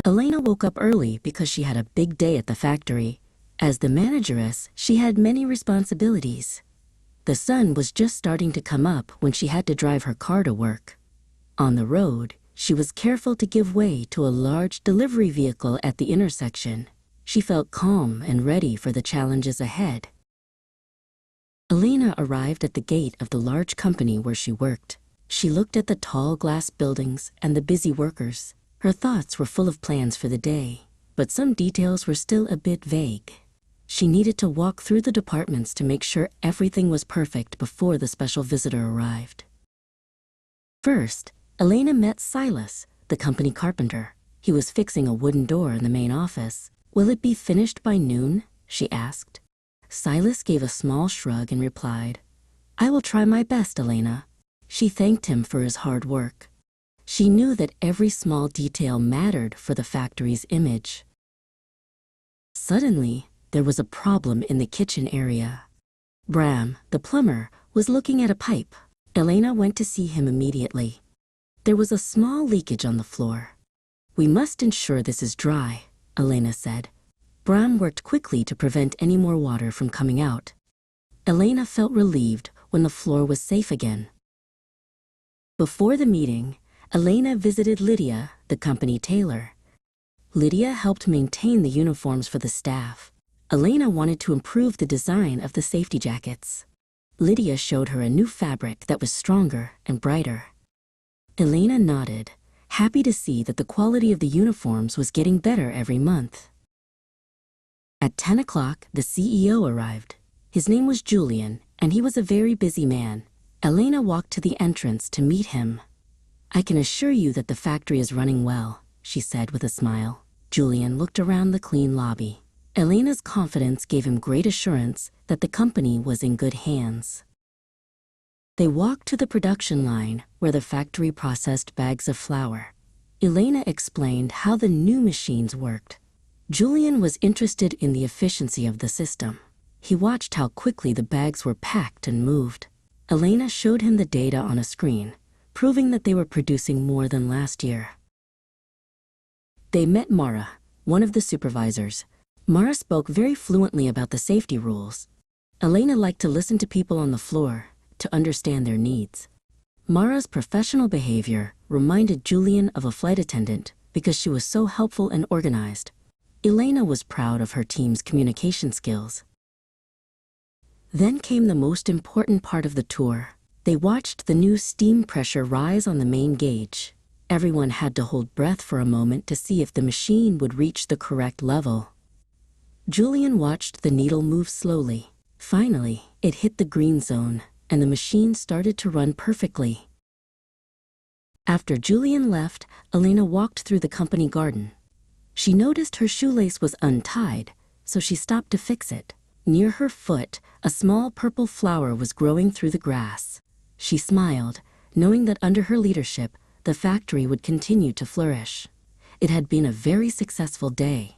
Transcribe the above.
Elena woke up early because she had a big day at the factory. As the manageress, she had many responsibilities. The sun was just starting to come up when she had to drive her car to work. On the road, she was careful to give way to a large delivery vehicle at the intersection. She felt calm and ready for the challenges ahead. Elena arrived at the gate of the large company where she worked. She looked at the tall glass buildings and the busy workers. Her thoughts were full of plans for the day, but some details were still a bit vague. She needed to walk through the departments to make sure everything was perfect before the special visitor arrived. First, Elena met Silas, the company carpenter. He was fixing a wooden door in the main office. "Will it be finished by noon?" she asked. Silas gave a small shrug and replied, "I will try my best, Elena." She thanked him for his hard work. She knew that every small detail mattered for the factory's image. Suddenly, there was a problem in the kitchen area. Bram, the plumber, was looking at a pipe. Elena went to see him immediately. There was a small leakage on the floor. "We must ensure this is dry," Elena said. Bram worked quickly to prevent any more water from coming out. Elena felt relieved when the floor was safe again. Before the meeting, Elena visited Lydia, the company tailor. Lydia helped maintain the uniforms for the staff. Elena wanted to improve the design of the safety jackets. Lydia showed her a new fabric that was stronger and brighter. Elena nodded, happy to see that the quality of the uniforms was getting better every month. At 10 o'clock, the CEO arrived. His name was Julian, and he was a very busy man. Elena walked to the entrance to meet him. "I can assure you that the factory is running well," she said with a smile. Julian looked around the clean lobby. Elena's confidence gave him great assurance that the company was in good hands. They walked to the production line where the factory processed bags of flour. Elena explained how the new machines worked. Julian was interested in the efficiency of the system. He watched how quickly the bags were packed and moved. Elena showed him the data on a screen, proving that they were producing more than last year. They met Mara, one of the supervisors. Mara spoke very fluently about the safety rules. Elena liked to listen to people on the floor to understand their needs. Mara's professional behavior reminded Julian of a flight attendant because she was so helpful and organized. Elena was proud of her team's communication skills. Then came the most important part of the tour. They watched the new steam pressure rise on the main gauge. Everyone had to hold breath for a moment to see if the machine would reach the correct level. Julian watched the needle move slowly. Finally, it hit the green zone, and the machine started to run perfectly. After Julian left, Elena walked through the company garden. She noticed her shoelace was untied, so she stopped to fix it. Near her foot, a small purple flower was growing through the grass. She smiled, knowing that under her leadership, the factory would continue to flourish. It had been a very successful day.